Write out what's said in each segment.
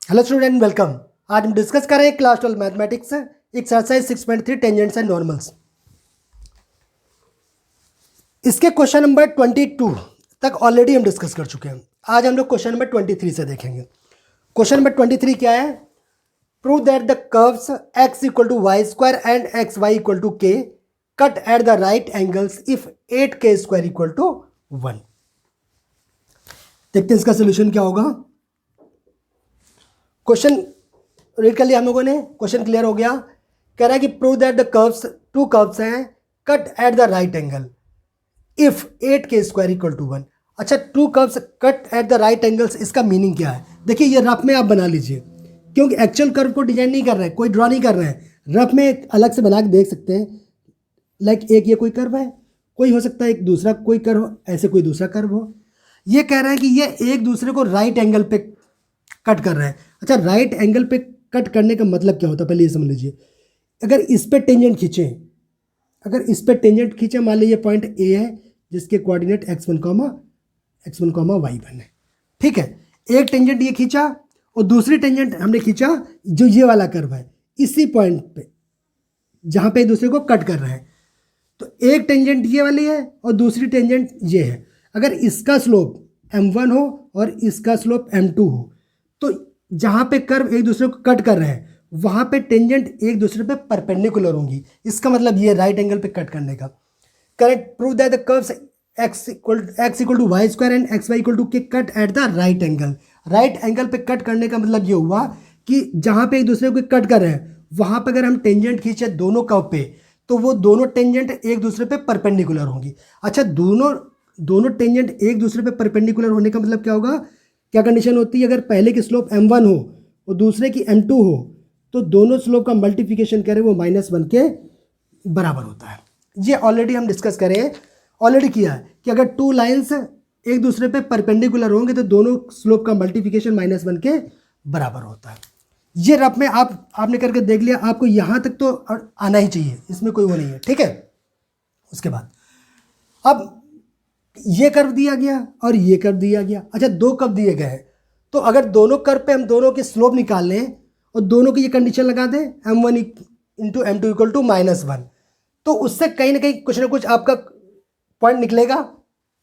Hello student, welcome. आज हम discuss कर रहे हैं class 12 mathematics exercise 6.3 tangents and normals. इसके क्वेश्चन नंबर 22 तक ऑलरेडी हम डिस्कस कर चुके हैं। आज हम लोग क्वेश्चन नंबर 23 से देखेंगे। क्वेश्चन नंबर 23 क्या है? Prove that the curves x equal to Y square and X Y equal to K cut at the right angles if 8k square equal to 1। देखते हैं इसका सोल्यूशन क्या होगा। क्वेश्चन रीड कर लिया हम लोगों ने, क्वेश्चन क्लियर हो गया। कह रहा है कि prove that the curves, two curves हैं, cut at the right angle if 8k square equal to 1। अच्छा, two curves cut at the right angles, इसका मीनिंग क्या है? देखिए, ये रफ में आप बना लीजिए, क्योंकि एक्चुअल कर्व को डिजाइन नहीं कर रहे हैं, कोई ड्रॉ नहीं कर रहे हैं। रफ में अलग से बना के देख सकते हैं। लाइक एक ये कोई कर्व है, कोई हो सकता है एक दूसरा कोई कर्व हो, ऐसे कोई दूसरा कर्व हो। ये कह रहा है कि ये एक दूसरे को राइट एंगल पे कट कर रहे हैं। अच्छा, राइट एंगल पे कट करने का मतलब क्या होता है, पहले ये समझ लीजिए। अगर इस पे टेंजेंट खींचें, मान लीजिए पॉइंट ए है जिसके कोऑर्डिनेट x1, y1 है। ठीक है, एक टेंजेंट ये खींचा और दूसरी टेंजेंट हमने खींचा जो ये वाला कर्व है, इसी पॉइंट पे जहां पे एक दूसरे को कट कर रहे हैं। तो एक टेंजेंट ये वाली है और दूसरी टेंजेंट ये है। अगर इसका स्लोप m1 हो और इसका स्लोप m2 हो, तो जहां पे कर्व एक दूसरे को कट कर रहे हैं वहां पे टेंजेंट एक दूसरे पे परपेंडिकुलर होंगी। इसका मतलब ये राइट एंगल पे कट करने का। Correct. Prove that the curves x equal to Y square and X Y equal to K cut at the right angle. Right angle पे कट करने का मतलब ये हुआ कि जहां पे एक दूसरे को कट कर रहे हैं वहां पे अगर हम टेंजेंट खींचे दोनों कर्व पे, तो वो दोनों टेंजेंट एक दूसरे पे परपेंडिकुलर होंगी। अच्छा, दोनों टेंजेंट एक दूसरे पे परपेंडिकुलर होने का मतलब क्या होगा? क्या कंडीशन होती है? अगर पहले की स्लोप m1 हो और दूसरे की m2 हो, तो दोनों स्लोप का मल्टीप्लिकेशन करें वो -1 के बराबर होता है। ये ऑलरेडी हम डिस्कस करें, ऑलरेडी किया है कि अगर टू लाइंस एक दूसरे पे परपेंडिकुलर होंगे तो दोनों स्लोप का मल्टीप्लिकेशन -1 के बराबर होता है। ये रफ में आपने करके देख लिया, आपको यहां तक तो आना ही चाहिए, इसमें कोई वो नहीं है। ठीक है, उसके बाद अब ये कर्व दिया गया और ये कर्व दिया गया। अच्छा, दो कर्व दिए गए हैं, तो अगर दोनों कर्व पे हम दोनों के स्लोप निकाल लें और दोनों की ये कंडीशन लगा दें m1 into m2 equal to -1, तो उससे कहीं ना कहीं कुछ ना कुछ आपका पॉइंट निकलेगा,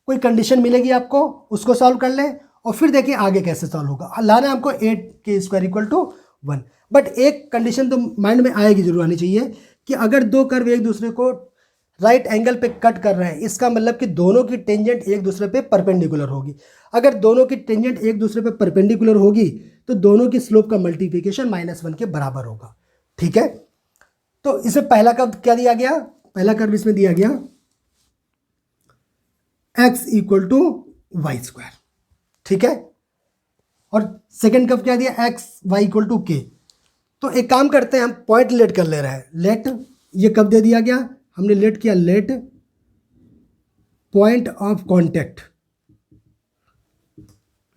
कोई कंडीशन मिलेगी आपको, उसको सॉल्व कर लें और फिर देखिए आगे कैसे सॉल्व होगा। लाना है हमको 8k square equal to 1। But एक कंडीशन तो माइंड में आएगी, जरूर आनी चाहिए, कि अगर दो कर्व एक दूसरे को राइट एंगल पे कट कर रहे हैं, इसका मतलब कि दोनों की टेंजेंट एक दूसरे पे परपेंडिकुलर होगी। अगर दोनों की टेंजेंट एक दूसरे पे परपेंडिकुलर होगी तो दोनों की स्लोप का मल्टीप्लिकेशन -1 के बराबर होगा। ठीक है, तो इसमें पहला कर्व क्या दिया गया? पहला कर्व इसमें दिया गया x equal to Y square. ठीक है, और सेकेंड कर्व क्या दिया? x y इक्वल टू के। तो एक काम करते हैं, हम पॉइंट लेट कर ले रहे हैं। लेट, ये कब दे दिया गया? हमने लेट किया, let point of contact.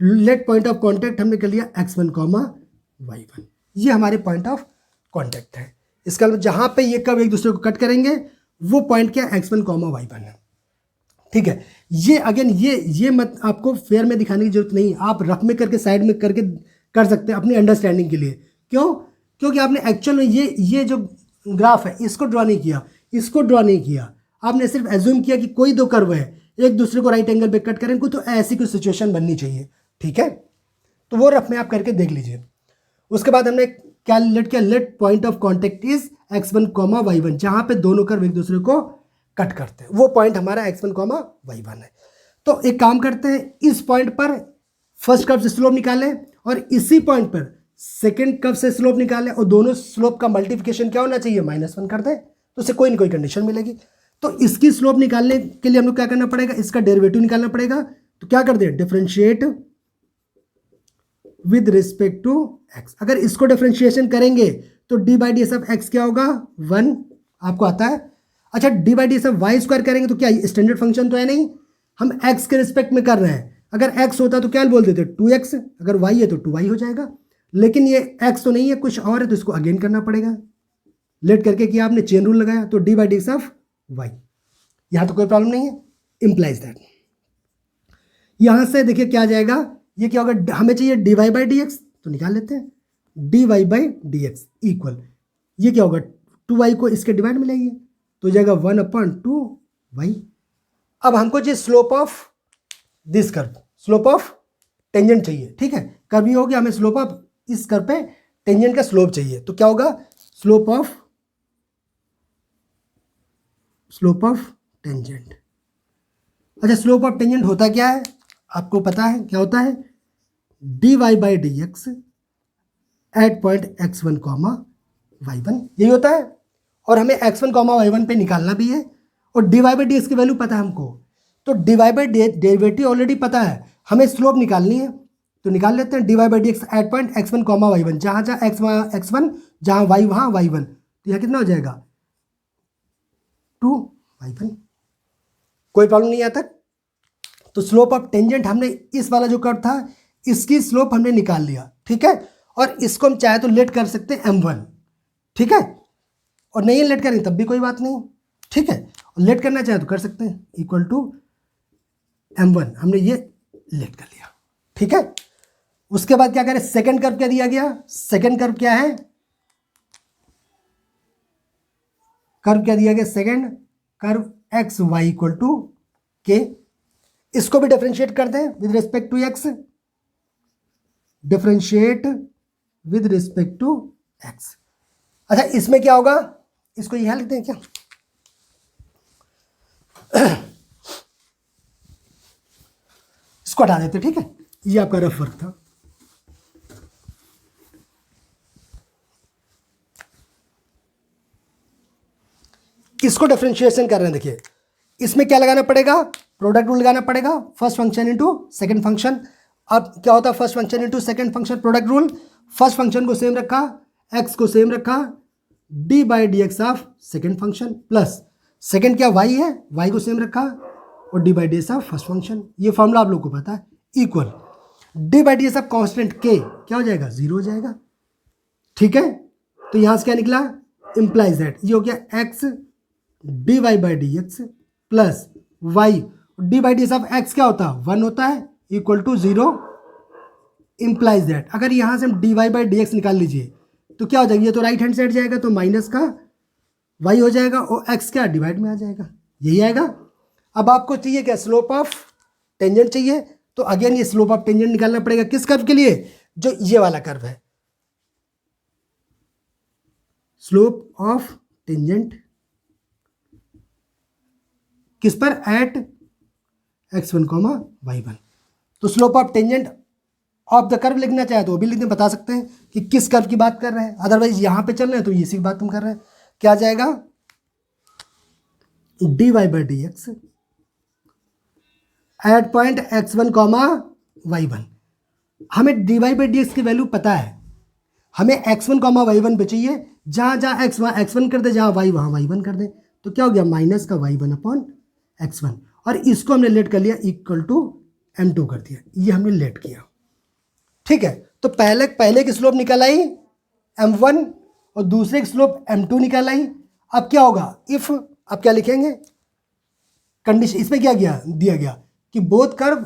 Let point of contact हमने कर लिया x1, y1। ये हमारे पॉइंट ऑफ कांटेक्ट है। इसका मतलब जहां पे ये कर्व एक दूसरे को कट करेंगे वो पॉइंट क्या? x1, y1 है। ठीक है, ये अगेन ये मत आपको फेयर में दिखाने की जरूरत नहीं, आप रफ में करके साइड में करके कर सकते हैं अपनी अंडरस्टैंडिंग के लिए। क्यों? क्योंकि आपने एक्चुअल में ये जो ग्राफ है इसको ड्रॉ नहीं किया, इसको ड्रॉ नहीं किया, आपने सिर्फ एज्यूम किया कि कोई दो कर्व है एक दूसरे को राइट एंगल पे कट करें, तो ऐसी कोई सिचुएशन बननी चाहिए। ठीक है, तो वो रफ में आप करके देख लीजिए। उसके बाद हमने क्या लेट किया? Let point of contact is x1, y1, जहां पे दोनों कर्व एक दूसरे को कट करते हैं, वो पॉइंट हमारा x1, y1 है। तो एक काम करते हैं, इस पॉइंट पर फर्स्ट कर्व से स्लोप निकालें और इसी पॉइंट पर सेकेंड कर्व से स्लोप निकालें और दोनों स्लोप का मल्टीप्लिकेशन क्या होना चाहिए? -1 कर दें, तो उससे कोई ना कोई कंडीशन मिलेगी। तो इसकी स्लोप निकालने के लिए हम लोग क्या करना पड़ेगा? इसका डेरिवेटिव निकालना पड़ेगा। तो क्या कर दे? Differentiate with respect to x। अगर इसको डिफरेंशिएशन करेंगे तो d/ds ऑफ x क्या होगा? 1 आपको आता है। अच्छा, d/ds ऑफ y स्क्वायर करेंगे तो क्या स्टैंडर्ड फंक्शन तो है नहीं, हम x के रिस्पेक्ट में कर रहे हैं। अगर x होता तो क्या बोल देते? 2x। अगर y है तो 2y हो जाएगा, लेकिन ये x तो नहीं है, कुछ और है, तो इसको अगेन करना पड़ेगा। लेट करके किया आपने, चेन रूल लगाया, तो d/ds ऑफ y। यहां तो कोई प्रॉब्लम नहीं है, इंप्लाइज दैट। यहां से देखिए क्या आ जाएगा, ये क्या होगा? हमें चाहिए dy/dx, तो निकाल लेते हैं, dy by D x equal, ये क्या होगा 2y को इसके डिवाइड में लेंगे तो जाएगा 1/2y। अब हमको जो slope of this curve, slope of tangent चाहिए, ठीक है, कर्व ये हो गया, हमें स्लोप ऑफ इस कर्व पे टेंजेंट का स्लोप चाहिए, तो क्या होगा स्लोप ऑफ टेंजेंट। अच्छा, स्लोप ऑफ टेंजेंट होता क्या है, आपको पता है क्या होता है, dy by D x at point x1 y1, यही होता है। और हमें x1 y1 पे निकालना भी है, और dy बाई डी एक्स की वैल्यू पता है हमको, तो dy बाई डेरिवेटिव ऑलरेडी पता है, हमें स्लोप निकालनी है, तो निकाल लेते हैं dy by D x at point x1 y1, जहाँ जहाँ x वहाँ x1, जहाँ y वहाँ y1, तो यहाँ कितना हो जाएगा 2y1। कोई प्रॉब्लम नहीं आता। तो स्लोप ऑफ टेंजेंट हमने इस वाला जो कर्व था इसकी स्लोप हमने निकाल लिया, ठीक है, और इसको हम चाहे तो लेट कर सकते हैं m1, ठीक है, और नहीं लेट करें तब भी कोई बात नहीं, ठीक है, और लेट करना चाहे तो कर सकते हैं, इक्वल टू m1, हमने ये लेट कर लिया, ठीक है। उसके बाद क्या करें, सेकंड कर्व क्या दिया गया, सेकंड कर्व क्या है, कर्व क्या दिया गया, second curve X Y equal to K, इसको भी डिफरेंशिएट करते हैं with respect to X, differentiate with respect to X. अच्छा, इसमें क्या होगा, इसको यहां लिखते हैं क्या, इसको हटा देते हैं, ठीक है, ये आपका रफ वर्क था। इसको डिफरेंशिएशन कर रहे हैं, देखिए इसमें क्या लगाना पड़ेगा, प्रोडक्ट रूल लगाना पड़ेगा, first function into second function. अब क्या होता है first function into second function, product rule, first function को सेम रखा, एक्स को सेम रखा, D by D x of second function plus second क्या वाई है, वाई को सेम रखा, और D by D S of first function, ये फॉर्मूला आप लोग को पता है, equal D by D S of constant के क्या हो जाएगा, 0 हो जाएगा, ठीक है। तो यहां से क्या निकला, इंप्लाइज दैट, ये हो गया X D Y by D X plus Y, D by D S of X क्या होता है 1 होता है, इक्वल टू 0, इंप्लाइज दैट, अगर यहां से हम D Y by D X निकाल लीजिए तो क्या हो जाएगा, ये तो राइट हैंड साइड जाएगा तो माइनस का वाई हो जाएगा, और एक्स क्या डिवाइड में आ जाएगा, यही आएगा। अब आपको चाहिए क्या, स्लोप ऑफ टेंजेंट चाहिए, तो अगेन ये स्लोप ऑफ टेंजेंट निकालना पड़ेगा, किस कर्व के लिए, जो ये वाला कर्व है, स्लोप ऑफ टेंजेंट किस पर, एट x1 y1। तो slope of tangent of the curve लिखना चाहे तो वो भी लिखने बता सकते हैं कि किस कर्व की बात कर रहे हैं, अदरवाइज यहां पे चल रहे हैं तो इसी की बात हम कर रहे हैं, क्या आ जाएगा dy by D x at point x1 y1। हमें dy बाई डी एक्स की वैल्यू पता है, हमें x1 y1 पे चाहिए, जहां जहां x वहां x1 कर दे, जहां y वहां y1 कर दे, तो क्या हो गया माइनस का y1 अपॉन x1, और इसको हमने लेट कर लिया इक्वल टू m2 कर दिया, ये हमने लेट किया, ठीक है। तो पहले की स्लोप निकल आई m1 और दूसरे की स्लोप m2 निकल आई। अब क्या होगा, इफ अब क्या लिखेंगे, कंडीशन इसमें क्या दिया गया कि both curve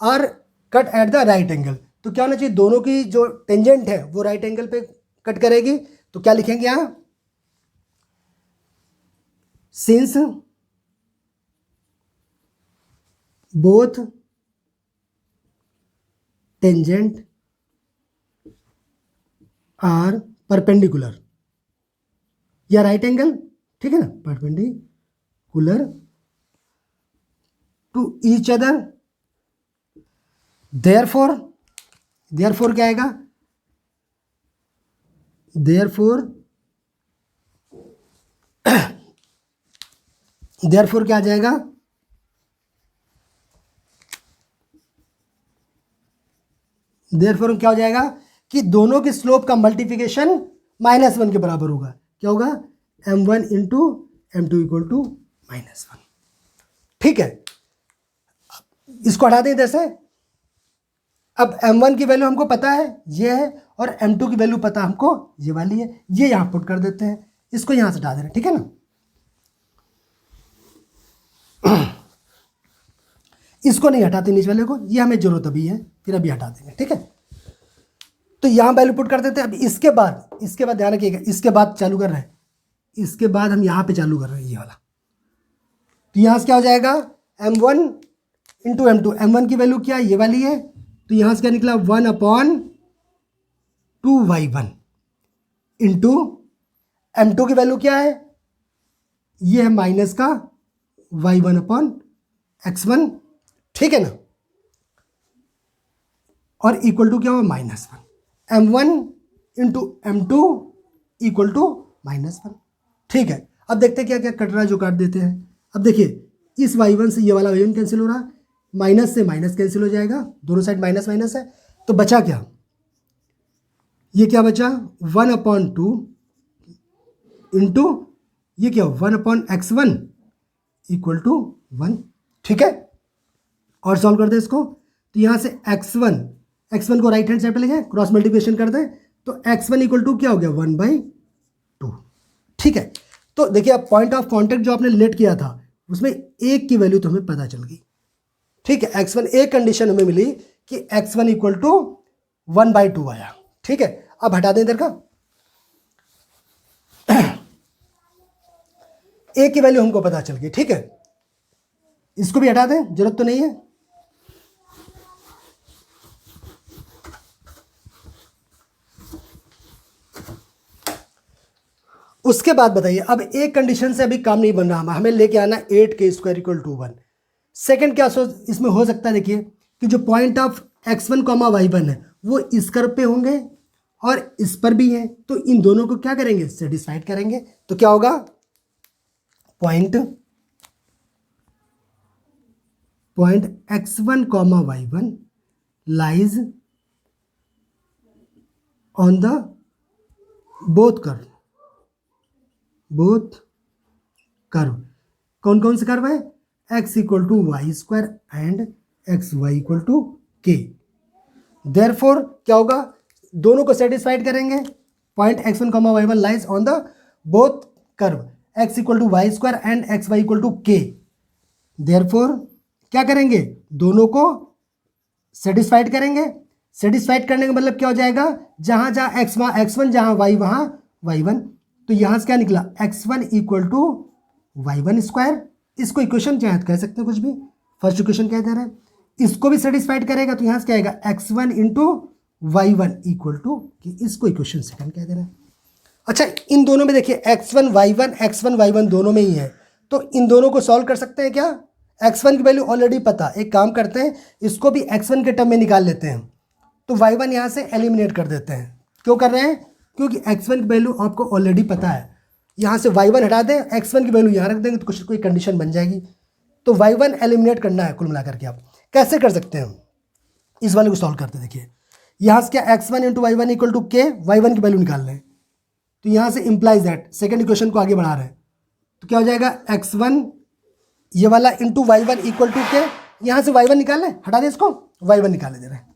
are cut at the right angle, तो क्या होना चाहिए, दोनों की जो टेंजेंट है वो राइट एंगल पे कट करेगी, तो क्या लिखेंगे यहां, since both tangent are perpendicular या राइट एंगल, ठीक है ना, perpendicular to each other, therefore क्या आएगा, देयरफॉर क्या आ जाएगा, देयरफॉर क्या हो जाएगा कि दोनों की स्लोप का मल्टीप्लिकेशन -1 के बराबर होगा, क्या होगा m1 into m2 equal to -1, ठीक है। इसको हटा दें इधर से। अब m1 की वैल्यू हमको पता है ये है, और m2 की वैल्यू पता हमको ये वाली है, ये यहां पुट कर देते हैं, इसको यहां से हटा दे रहे हैं, ठीक है ना। इसको नहीं हटाते नीचे वाले को, ये हमें जरूरत अभी है, फिर अभी हटा देंगे, ठीक है। तो यहाँ वैल्यू पुट कर देते हैं। अब इसके बाद ध्यान रखिएगा, इसके बाद चालू कर रहे हैं, इसके बाद हम यहाँ पे चालू कर रहे हैं ये वाला। तो यहाँ से क्या हो जाएगा, m1 इंटू m2, m1 की वैल्यू क्या ये वाली है, तो यहाँ से क्या निकला 1/2y1 इंटू m2 की वैल्यू क्या है, ये है माइनस का y1/x1, ठीक है ना, और इक्वल टू क्या हुआ -1, m1 into m2 equal to -1, ठीक है। अब देखते हैं क्या क्या कट रहा है, जो काट देते हैं। अब देखिए इस y1 से ये वाला y1 कैंसिल हो रहा है, माइनस से माइनस कैंसिल हो जाएगा, दोनों साइड माइनस माइनस है, तो बचा क्या, ये क्या बचा 1/2 इंटू ये क्या 1/x1 इक्वल टू 1, ठीक है। और सॉल्व कर दे इसको, तो यहाँ से x1 को राइट हैंड साइड पे ले जाए, क्रॉस मल्टीप्लिकेशन कर दें, तो x1 इक्वल टू क्या हो गया 1/2, ठीक है। तो देखिए अब पॉइंट ऑफ कॉन्टेक्ट जो आपने लेट किया था उसमें एक की वैल्यू तो हमें पता चल गई, ठीक है। x1 एक कंडीशन हमें मिली कि x1 इक्वल टू 1/2 आया, ठीक है। अब हटा दें इधर का, ए की वैल्यू हमको पता चल गई, ठीक है। इसको भी हटा दें, जरूरत तो नहीं है। उसके बाद बताइए, अब एक कंडीशन से अभी काम नहीं बन रहा, हमें लेके आना 8k² इक्वल टू 1। सेकेंड क्या इसमें हो सकता है, देखिए कि जो पॉइंट ऑफ x1, y1 है वो इस कर्व पे होंगे और इस पर भी है, तो इन दोनों को क्या करेंगे, सेटिस्फाइड करेंगे। तो क्या होगा, point x1, y1 lies on the both curve. कौन कौन से कर्व है, x equal to y² and xy equal to k। Therefore क्या होगा, दोनों को सेटिस्फाइड करेंगे। Point x1, y1 lies on the both curve x equal to y² and xy equal to k। Therefore क्या करेंगे, दोनों को सेटिस्फाइड करेंगे। सेटिस्फाइड करने का मतलब क्या हो जाएगा, जहां जहां x1 जहां y वहां y1, तो यहां से क्या निकला x1 इक्वल टू y1²। इसको इक्वेशन क्या कह सकते हैं, कुछ भी, फर्स्ट इक्वेशन क्या दे रहा है, इसको भी सेटिस्फाइड करेगा, तो यहां से क्या आएगा x1 into y1 equal to, इसको इक्वेशन सेकंड कह दे रहा है। अच्छा, इन दोनों में देखिए x1 y1 दोनों में ही है, तो इन दोनों को सॉल्व कर सकते हैं क्या, x1 की वैल्यू ऑलरेडी पता, एक काम करते हैं इसको भी x1 के टर्म में निकाल लेते हैं, तो y1 यहाँ से एलिमिनेट कर देते हैं। क्यों कर रहे हैं, क्योंकि x1 की वैल्यू आपको ऑलरेडी पता है, यहाँ से y1 हटा दें, x1 की वैल्यू यहाँ रख देंगे तो कुछ कोई कंडीशन बन जाएगी। तो y1 एलिमिनेट करना है कुल मिलाकर के। आप कैसे कर सकते हैं, इस वाले को सॉल्व करते हैं। देखिए यहाँ से क्या x1 into y1 equal to k, y1 की वैल्यू निकाल लें, तो यहाँ से इंप्लाइज दैट सेकेंड इक्वेशन को आगे बढ़ा रहे हैं, तो क्या हो जाएगा x1 ये वाला into y1 equal to k, यहाँ से y1 निकाल लें, हटा दें इसको, y1 निकाले दे रहे हैं,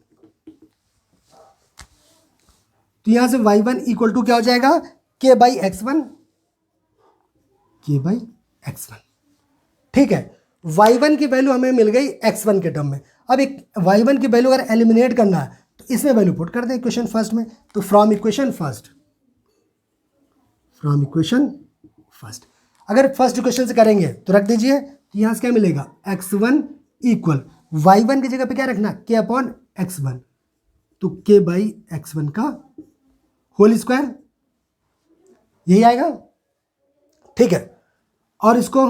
तो यहाँ से y1 इक्वल टू क्या हो जाएगा k/x1, ठीक है। y1 की वैल्यू हमें मिल गई x1 के टर्म में। अब एक y1 की वैल्यू अगर एलिमिनेट करना है तो इसमें वैल्यू पुट कर दें इक्वेशन फर्स्ट में, तो फ्रॉम इक्वेशन फर्स्ट अगर फर्स्ट इक्वेशन से करेंगे तो रख दीजिए, तो यहाँ से क्या मिलेगा x1 इक्वल y1 की जगह पे क्या रखना k/x1, तो k/x1 का होल स्क्वायर, यही आएगा, ठीक है। और इसको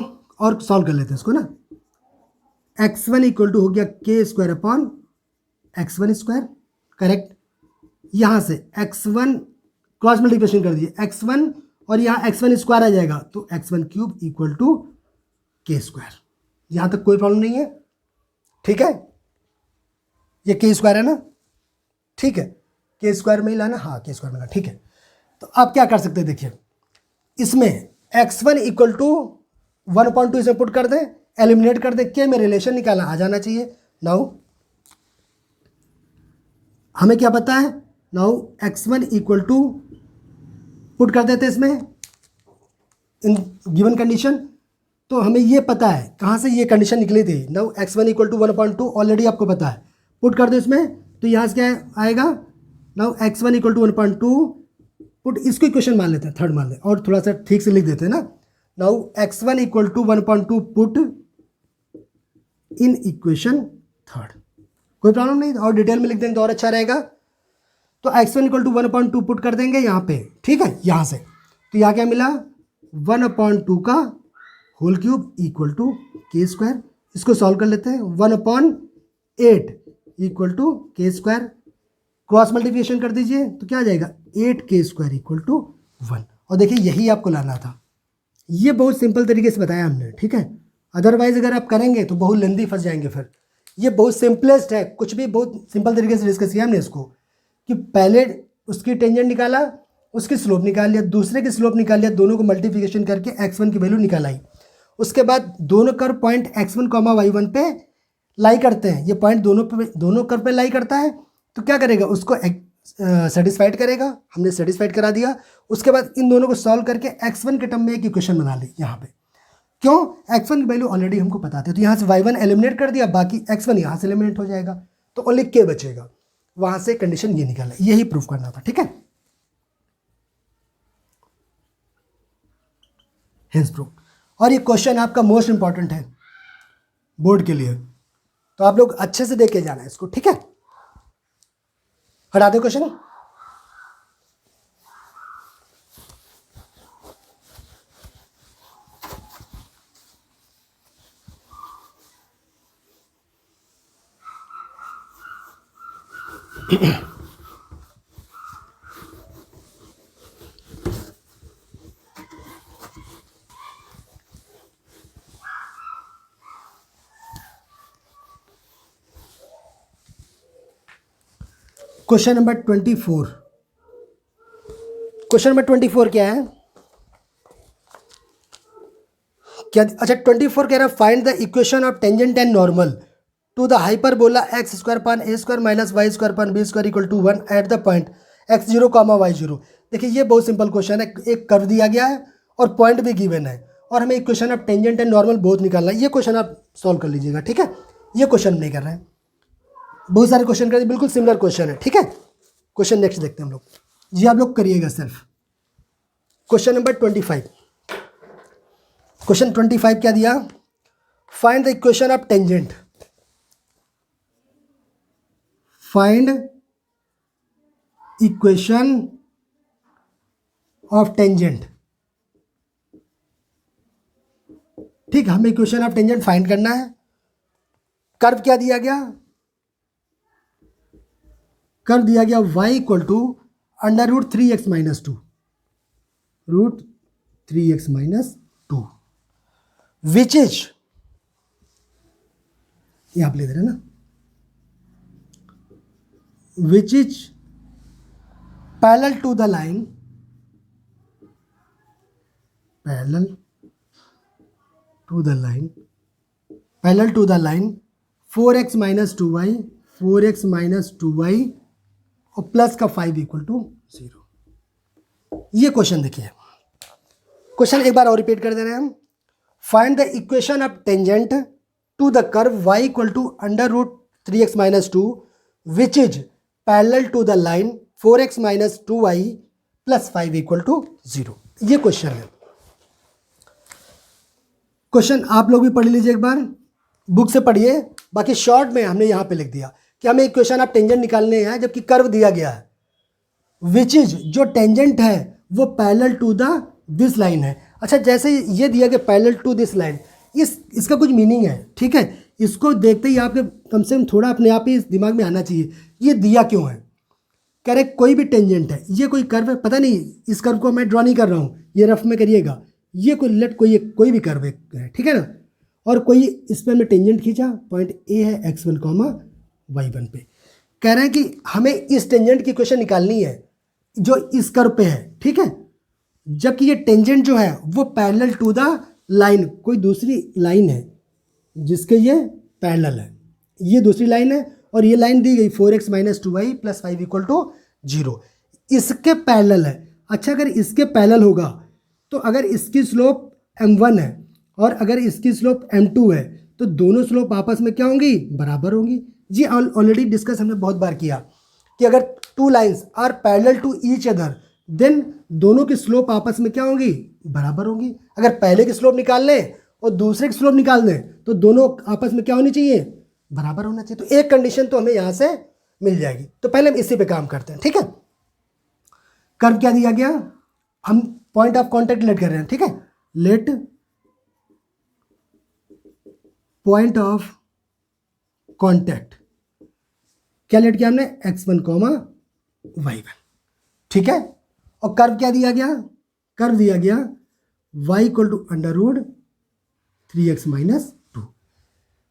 और सॉल्व कर लेते हैं इसको ना, x1 इक्वल टू हो गया k²/x1², करेक्ट। यहाँ से x1 क्रॉस मल्टीप्लिकेशन कर दीजिए, x1 और यहाँ x1² आ जाएगा, तो x1³ इक्वल टू k²। यहाँ तक कोई प्रॉब्लम नहीं है, ठीक है, ये k² है ना, ठीक है, k² में ही लाना, हाँ k² में लाना, ठीक है। तो आप क्या कर सकते हैं, देखिए इसमें x1 इक्वल टू 1/2 इसमें पुट कर दें, एलिमिनेट कर दें, के में रिलेशन निकालना आ जाना चाहिए। नाउ हमें क्या पता है, now x1 equal to put कर देते इसमें इन गिवन कंडीशन, तो हमें ये पता है कहाँ से ये कंडीशन निकली थी। Now x1 equal to 1/2 already आपको पता है, पुट कर दो इसमें, तो यहाँ से क्या आएगा now x1 equal to 1.2 put, इसको इक्वेशन मान लेते हैं, थर्ड मान लेते हैं और थोड़ा सा ठीक से लिख देते हैं ना। Now x1 equal to 1.2 put in equation third, कोई प्रॉब्लम नहीं, और डिटेल में लिख देंगे तो और अच्छा रहेगा। तो x1 इक्वल टू 1.2 पुट कर देंगे यहाँ पे, ठीक है, यहाँ से। तो यहाँ क्या मिला, 1/2 का होल क्यूब इक्वल टू के स्क्वायर। इसको सॉल्व कर लेते हैं, 1/8 इक्वल टू के स्क्वायर, क्रॉस मल्टीप्लिकेशन कर दीजिए तो क्या आ जाएगा, 8k² इक्वल टू 1। और देखिए यही आपको लाना था, ये बहुत सिंपल तरीके से बताया हमने, ठीक है। अदरवाइज अगर आप करेंगे तो बहुत लेंदी फंस जाएंगे फिर। ये बहुत सिंपलेस्ट है, कुछ भी बहुत सिंपल तरीके से डिस्कस किया हमने इसको, कि पहले उसकी टेंजेंट निकाला, उसकी स्लोप निकाल लिया, दूसरे की स्लोप निकाल लिया, दोनों को मल्टीप्लिकेशन करके x1 की वैल्यू निकाल आई। उसके बाद दोनों कर्व पॉइंट x1, y1 पे लाई करते हैं, ये पॉइंट दोनों कर्व पे लाई करता है, तो क्या करेगा, उसको सेटिस्फाइड करेगा, हमने सेटिस्फाइड करा दिया। उसके बाद इन दोनों को सॉल्व करके x1 के टर्म में एक इक्वेशन बना ली यहाँ पे, क्यों, x1 की वैल्यू ऑलरेडी हमको पता थी, तो यहाँ से y1 एलिमिनेट कर दिया, बाकी x1 यहाँ से एलिमिनेट हो जाएगा, तो ओनली k बचेगा। वहाँ से कंडीशन ये निकाला, यही प्रूफ करना था, ठीक है, हेंस प्रूफ। और ये क्वेश्चन आपका मोस्ट इंपॉर्टेंट है बोर्ड के लिए, तो आप लोग अच्छे से देख के जाना है इसको, ठीक है। हटा दो question. Question number 24, question number 24 क्या है, क्या, अच्छा 24 कह रहा है find the equation of tangent and normal to the hyperbola x² upon a² minus y² upon b² equal to 1 at the point x0, y0। देखिए ये बहुत सिंपल क्वेश्चन है, एक कर्व दिया गया है और पॉइंट भी गिवन है, और हमें equation of tangent and normal बहुत निकालना है। ये क्वेश्चन आप सॉल्व कर लीजिएगा, ठीक है, ये क्वेश्चन नहीं कर रहे हैं, बहुत सारे क्वेश्चन कर, बिल्कुल सिमिलर क्वेश्चन है, ठीक है। क्वेश्चन नेक्स्ट देखते हैं हम लोग, जी आप लोग करिएगा सिर्फ। क्वेश्चन नंबर 25, क्वेश्चन 25 क्या दिया, find the equation of tangent, find equation of tangent, ठीक, हमें इक्वेशन ऑफ टेंजेंट फाइंड करना है। कर्व क्या दिया गया, कर्व दिया गया y equal to √3x minus 2, √3x minus 2, which is, ये आप ले दे रहे हैं ना, which is parallel to the line, parallel to the line, parallel to the line 4x minus 2y, 4x minus 2y और प्लस का 5 इक्वल टू 0। ये क्वेश्चन देखिए, क्वेश्चन एक बार और रिपीट कर दे रहे हैं हम। Find the equation of tangent to the curve y equal to √3x minus 2 which is parallel to the line 4x minus 2y plus 5 equal to 0। ये क्वेश्चन है, क्वेश्चन आप लोग भी पढ़ लीजिए एक बार, बुक से पढ़िए, बाकी शॉर्ट में हमने यहाँ पे लिख दिया कि हमें इक्वेशन ऑफ टेंजेंट निकालने हैं, जबकि कर्व दिया गया है, विच इज, जो टेंजेंट है वो parallel to the this line है। अच्छा, जैसे ये दिया गया पैरेलल टू दिस लाइन, इसका कुछ मीनिंग है, ठीक है, इसको देखते ही आपके कम से कम थोड़ा अपने आप ही दिमाग में आना चाहिए, ये दिया क्यों है। कह रहे कोई भी टेंजेंट है, ये कोई कर्व है, पता नहीं, इस कर्व को मैं ड्रॉ नहीं कर रहा हूँ, ये रफ में करिएगा, ये कोई भी कर्व है, ठीक है ना, और कोई इस पर मैं टेंजेंट खींचा, पॉइंट ए है x1, y1 पे, कह रहे हैं कि हमें इस टेंजेंट की इक्वेशन निकालनी है जो इस कर्व पे है, ठीक है, जबकि ये टेंजेंट जो है वो पैरेलल टू द लाइन, कोई दूसरी लाइन है जिसके ये पैरेलल है, ये दूसरी लाइन है, और ये लाइन दी गई 4x minus 2y plus 5 equal to 0, इसके पैरेलल है। अच्छा, अगर इसके पैरेलल होगा तो अगर इसकी स्लोप m1 है और अगर इसकी स्लोप m2 है, तो दोनों स्लोप आपस में क्या होंगी, बराबर होंगी। जी ऑलरेडी डिस्कस हमने बहुत बार किया कि अगर two lines are parallel to each other then दोनों की स्लोप आपस में क्या होगी, बराबर होगी। अगर पहले की स्लोप निकाल लें और दूसरे की स्लोप निकाल दें तो दोनों आपस में क्या होनी चाहिए, बराबर होना चाहिए। तो एक कंडीशन तो हमें यहाँ से मिल जाएगी। तो पहले हम इसी पे काम करते हैं, ठीक है। कर्व क्या दिया गया, हम पॉइंट ऑफ कॉन्टेक्ट लेट कर रहे हैं, ठीक है। लेट पॉइंट ऑफ कॉन्टेक्ट क्या लेट किया हमने, x1 कॉमा y1, ठीक है। और कर्व क्या दिया गया, कर्व दिया गया y equal to under root 3x minus 2।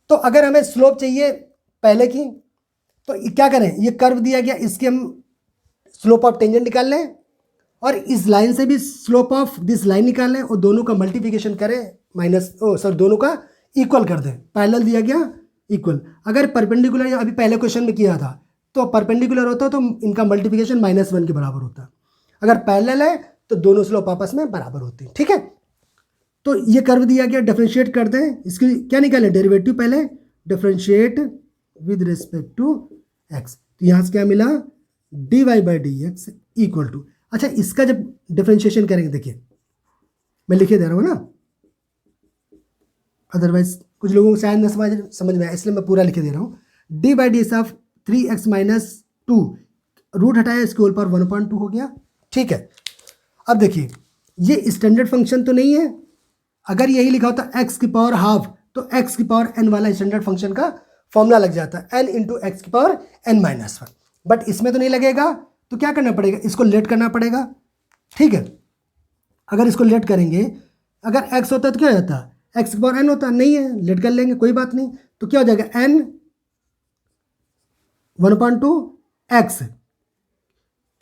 तो अगर हमें स्लोप चाहिए पहले की तो क्या करें, ये कर्व दिया गया, इसके हम स्लोप ऑफ टेंजेंट निकाल लें और इस लाइन से भी स्लोप ऑफ दिस लाइन निकाल लें और दोनों का मल्टीप्लिकेशन करें दोनों का इक्वल कर दें। पैरेलल दिया गया इक्वल, अगर परपेंडिकुलर अभी पहले क्वेश्चन में किया था तो परपेंडिकुलर होता तो इनका मल्टीप्लिकेशन -1 के बराबर होता। अगर पैरेलल है तो दोनों स्लोप आपस में बराबर होती हैं, ठीक है। तो ये कर्व दिया गया, डिफरेंशिएट कर दें, इसकी क्या निकालें, डेरिवेटिव पहले differentiate with respect to x। तो यहाँ से क्या मिला, dy by D x equal to, अच्छा इसका जब डिफरेंशिएशन करेंगे, देखिए मैं लिखे दे रहा हूँ ना, अदरवाइज कुछ लोगों को शायद न समझ में आए, इसलिए मैं पूरा लिखे दे रहा हूँ। D by d of 3x minus 2, root हटाया इसके होल पर 1/2 हो गया, ठीक है। अब देखिए ये स्टैंडर्ड फंक्शन तो नहीं है, अगर यही लिखा होता x की पावर हाफ तो x की पावर n वाला स्टैंडर्ड फंक्शन का फॉर्मूला लग जाता है, n इंटू एक्स की पावर n-1। बट इसमें तो नहीं लगेगा, तो क्या करना पड़ेगा, इसको लेट करना पड़ेगा, ठीक है। अगर इसको लेट करेंगे, अगर x होता तो क्या हो जाता, x की पावर n होता, नहीं है लेट कर लेंगे, कोई बात नहीं। तो क्या हो जाएगा, n 1/2 x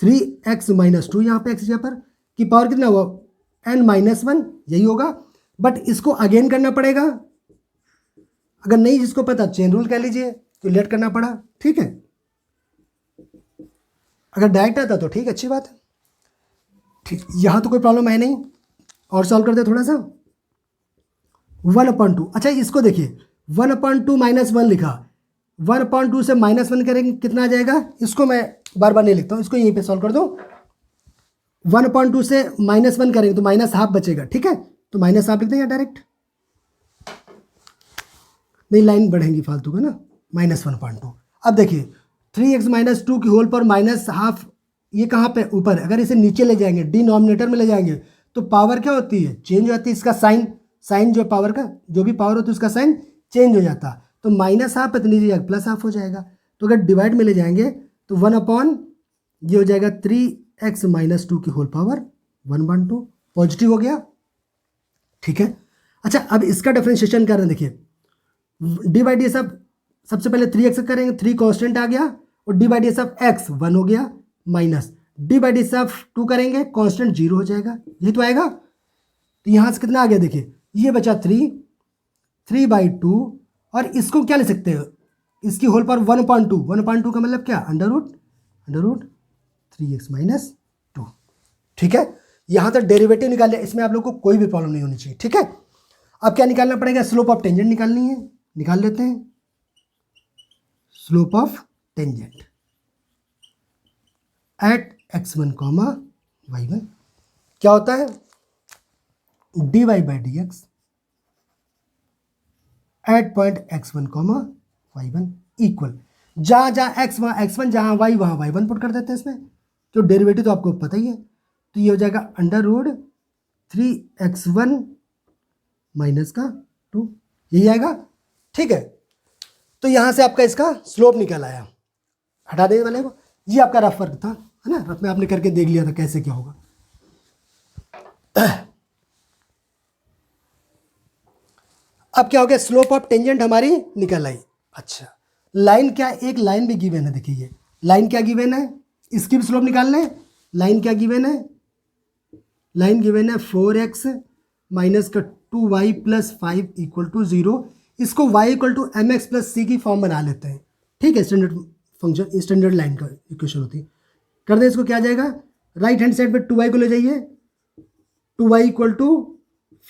3x माइनस 2, यहाँ पे x यहाँ पर की पावर कितना हुआ, n-1, यही होगा। बट इसको अगेन करना पड़ेगा, अगर नहीं जिसको पता चेन रूल कह लीजिए, तो लेट करना पड़ा, ठीक है। अगर डायरेक्ट आता तो ठीक, अच्छी बात है, ठीक। यहाँ तो कोई प्रॉब्लम है नहीं, और सॉल्व करते थोड़ा सा। 1/2, अच्छा इसको देखिए 1/2 -1 लिखा, 1/2 से -1 करेंगे कितना आ जाएगा, इसको मैं बार बार नहीं लिखता हूँ, इसको यहीं पे सॉल्व कर दो। 1/2 से -1 करेंगे तो -1/2 बचेगा, ठीक है। तो -1/2 लिखते हैं डायरेक्ट, नहीं लाइन बढ़ेंगी फालतू का ना, -1/2। अब देखिए 3x माइनस 2 की होल पर -1/2, ये कहाँ पे, ऊपर। अगर इसे नीचे ले जाएंगे, डिनोमिनेटर में ले जाएंगे, तो पावर क्या होती है, चेंज हो जाती है, इसका साइन जो पावर का जो भी पावर होती है उसका साइन चेंज हो जाता। तो -1/2 पे तो नीचे जाएगा +1/2 हो जाएगा। तो अगर डिवाइड में ले जाएंगे तो 1/, ये हो जाएगा 3x माइनस 2 की होल पावर 1/2, पॉजिटिव हो गया, ठीक है। अच्छा अब इसका डिफरेंशिएशन कर रहे हैं, देखिए डी बाई डी सबसे पहले 3x करेंगे, 3 कांस्टेंट आ गया, और D by d of x 1 हो गया, minus D by d of 2 करेंगे, कांस्टेंट 0 हो जाएगा, यही तो आएगा। तो यहाँ से कितना आ गया, देखिए ये बचा 3/2, और इसको क्या ले सकते हो, इसकी होल पर 1/2 का मतलब क्या, अंडर रूट 3x माइनस 2, ठीक है। यहाँ तक डेरिवेटिव निकाल लिया, इसमें आप लोग को कोई भी प्रॉब्लम नहीं होनी चाहिए, ठीक है। अब क्या निकालना पड़ेगा, स्लोप ऑफ टेंजेंट निकालनी है, निकाल लेते हैं। Slope of tangent at x1 comma y1 क्या होता है, dy by D x at point x1 comma y1 equal, जहाँ जहाँ x वहाँ x1, जहाँ y वहाँ y1 पुट कर देते हैं इसमें, तो डेरिवेटिव तो आपको पता ही है। तो ये हो जाएगा अंडर रूट 3x1 माइनस का 2, यही आएगा, ठीक है। तो यहाँ से आपका इसका स्लोप निकल आया, हटा देने वाले को, ये आपका रफ वर्क था, है ना, रफ में आपने करके देख लिया था कैसे क्या होगा। अब क्या हो गया, स्लोप ऑफ टेंजेंट हमारी निकल आई। अच्छा लाइन क्या, एक लाइन भी गिवन है, देखिए ये लाइन क्या गिवन है, इसकी भी स्लोप निकाल लें। लाइन क्या गिवन है, लाइन गिवन है 4x माइनस का 2y प्लस 5 इक्वल टू 0। इसको y equal to mx plus c की फॉर्म बना लेते हैं, ठीक है। स्टैंडर्ड फंक्शन, स्टैंडर्ड लाइन का इक्वेशन होती है, कर दें इसको, क्या आ जाएगा, राइट हैंड साइड पे 2y को ले जाइए, 2y equal to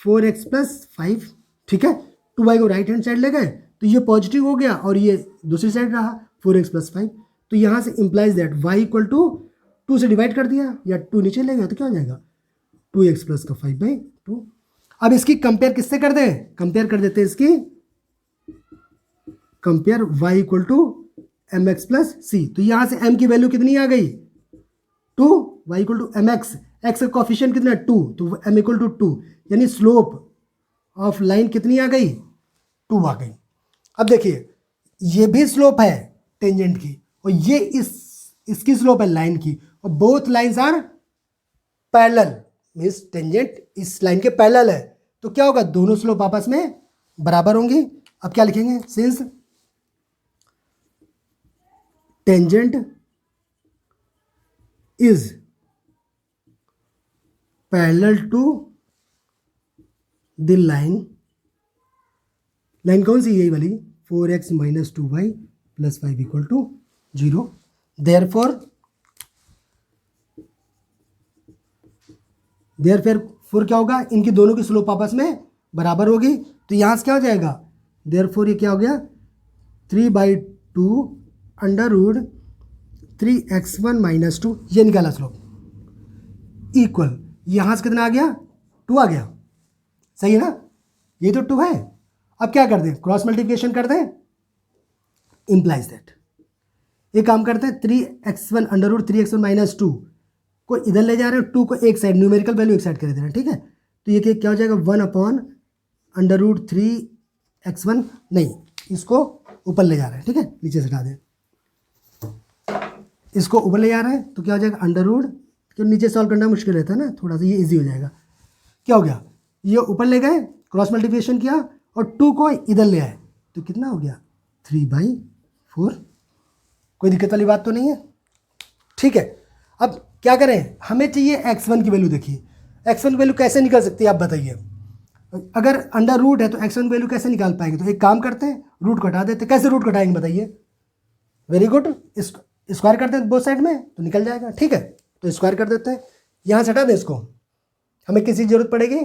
4x plus 5, ठीक है। 2y को राइट हैंड साइड ले गए तो ये पॉजिटिव हो गया, और ये दूसरी साइड रहा 4x प्लस 5। तो यहाँ से implies that y equal to 2 से डिवाइड कर दिया या 2 नीचे ले गया तो क्या हो जाएगा 2x प्लस का 5/2। अब इसकी कंपेयर किससे कर दें, कंपेयर कर देते हैं इसकी compare y equal to M X plus C. तो यहाँ से m की वैल्यू कितनी आ गई 2, y equal to M x, x का कॉफिशिएंट कितना है 2, तो m इक्वल टू 2, यानी स्लोप ऑफ लाइन कितनी आ गई 2 आ गई। अब देखिए ये भी स्लोप है टेंजेंट की और ये इसकी स्लोप है लाइन की, और both lines are parallel, means tangent इस लाइन के पैरेलल है, तो क्या होगा दोनों स्लोप आपस में बराबर होंगी। अब क्या लिखेंगे, since tangent is parallel to the line, line कौन सी यही वाली 4x minus 2y plus 5 equal to 0, therefore क्या होगा, इनकी दोनों की स्लोप आपस में बराबर होगी, तो यहाँ से क्या हो जाएगा देयरफॉर ये क्या हो गया 3/2 अंडर रूट 3x1 माइनस 2, ये निकाला स्लोप इक्वल, यहाँ से कितना आ गया 2 आ गया, सही है ना, ये तो 2 है। अब क्या कर दें, क्रॉस मल्टीप्लिकेशन कर दें, इम्प्लाइज दैट, एक काम करते हैं 3x1 under root 3x1 minus 2 को इधर ले जा रहे हैं, 2 को एक साइड न्यूमेरिकल वैल्यू एक साइड कर दे रहे हैं, ठीक है, तो ये क्या हो जाएगा 1 अंडर रूट 3x1, नहीं इसको ऊपर ले जा रहे हैं, ठीक है, नीचे से हटा दें, इसको ऊपर ले जा रहे हैं तो क्या हो जाएगा अंडर रूट, क्यों नीचे सॉल्व करना मुश्किल रहता है ना, थोड़ा सा ये इजी हो जाएगा, क्या हो गया ये ऊपर ले गए क्रॉस मल्टीप्लिकेशन किया और 2 को इधर ले आए तो कितना हो गया 3/4, कोई दिक्कत वाली बात तो नहीं है, ठीक है। अब क्या करें, हमें चाहिए x1 की वैल्यू, देखिए x1 की वैल्यू कैसे निकल सकती है आप बताइए, अगर अंडर रूट है तो x1 वैल्यू कैसे निकाल पाएंगे, तो एक काम करते हैं रूट को हटा देते हैं, कैसे रूट को हटाएंगे बताइए, वेरी गुड, स्क्वायर करते हैं बोथ साइड में तो निकल जाएगा, ठीक है, तो स्क्वायर कर देते हैं, यहाँ से हटा दें इसको, हमें किसी जरूरत पड़ेगी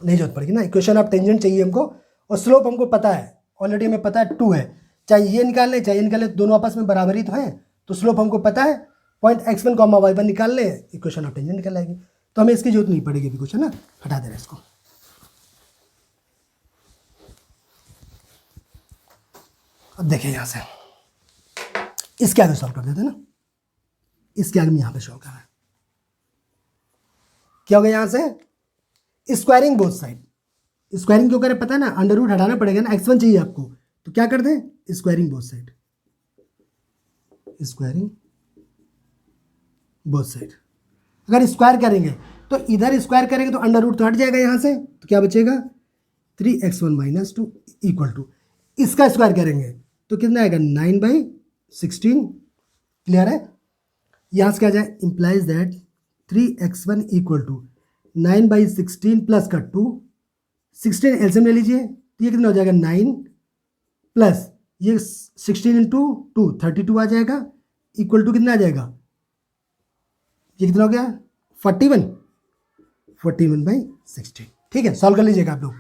नहीं जरूरत पड़ेगी ना, इक्वेशन ऑफ टेंजेंट चाहिए हमको, और स्लोप हमको पता है ऑलरेडी, हमें पता है 2 है, चाहे ये निकाल लें चाहे ये निकाल लें, दोनों आपस में बराबरी तो है, तो स्लोप हमको पता है, पॉइंट x1 y1 निकाल लें, इक्वेशन ऑफ टेंजेंट निकल आएगी, तो हमें इसकी जरूरत नहीं पड़ेगी अभी कुछ, है ना, हटा दे रहे इसको। अब देखिए यहाँ से इसके आगे सॉल्व कर देते हैं ना, इसके आगे में यहाँ पे सॉल्व कर रहे हैं, क्या हो गया यहाँ से स्क्वायरिंग बोथ साइड, स्क्वायरिंग क्यों करें पता है ना, अंडर रूट हटाना पड़ेगा ना, x1 चाहिए आपको, तो क्या कर दें squaring both side, squaring both side, अगर स्क्वायर करेंगे तो इधर स्क्वायर करेंगे तो अंडर रूट तो हट जाएगा यहाँ से, तो क्या बचेगा 3x1 माइनस 2 इक्वल टू, इसका स्क्वायर करेंगे तो कितना आएगा 9/16, क्लियर है, यहाँ से क्या जाए implies that 3x1 equal to 9/16 plus का 2, 16 एलसीएम ले लीजिए तो ये कितना हो जाएगा 9 प्लस ये 16 इंटू 2 32 आ जाएगा, इक्वल टू कितना आ जाएगा, ये कितना हो गया 41/16, ठीक है, सॉल्व कर लीजिएगा आप लोग,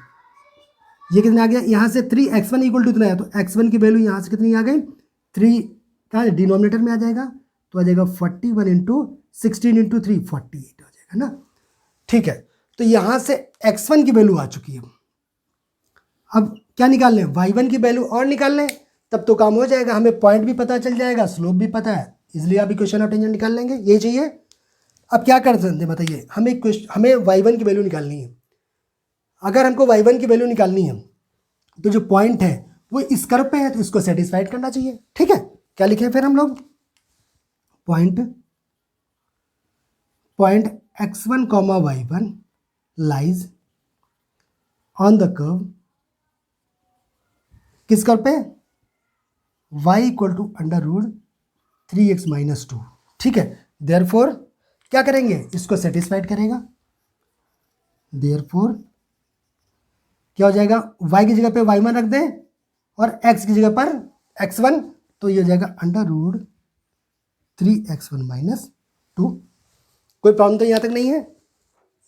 ये कितना आ गया, यहाँ से 3x1 इक्वल टू कितना है, तो x1 की वैल्यू यहाँ से कितनी आ गई 3, कहाँ डिनोमिनेटर में आ जाएगा, तो आ जाएगा 41 इंटू 16 इंटू 3 48 हो जाएगा ना, ठीक है, तो यहाँ से x1 की वैल्यू आ चुकी है, अब क्या निकाल लें y1 की वैल्यू और निकाल लें, तब तो काम हो जाएगा, हमें पॉइंट भी पता चल जाएगा, स्लोप भी पता है, इसलिए आप इक्वेशन ऑफ टेंजेंट निकाल लेंगे, ये चाहिए। अब क्या कर सकते हैं बताइए, हमें y1 की वैल्यू निकालनी है, अगर हमको y1 की वैल्यू निकालनी है तो जो पॉइंट है वो इस कर्व पे है, तो इसको सेटिस्फाइड करना चाहिए, ठीक है, क्या लिखें फिर हम लोग, point x1 y1 lies on the curve, किस कर्व पे, y equal to under root 3x minus 2, ठीक है, देयरफॉर क्या करेंगे इसको सेटिस्फाइड करेगा, देयरफॉर क्या हो जाएगा y की जगह पे y1 रख दें और x की जगह पर x1, तो ये हो जाएगा अंडर रूट 3x1 माइनस 2, कोई प्रॉब्लम तो यहाँ तक नहीं है,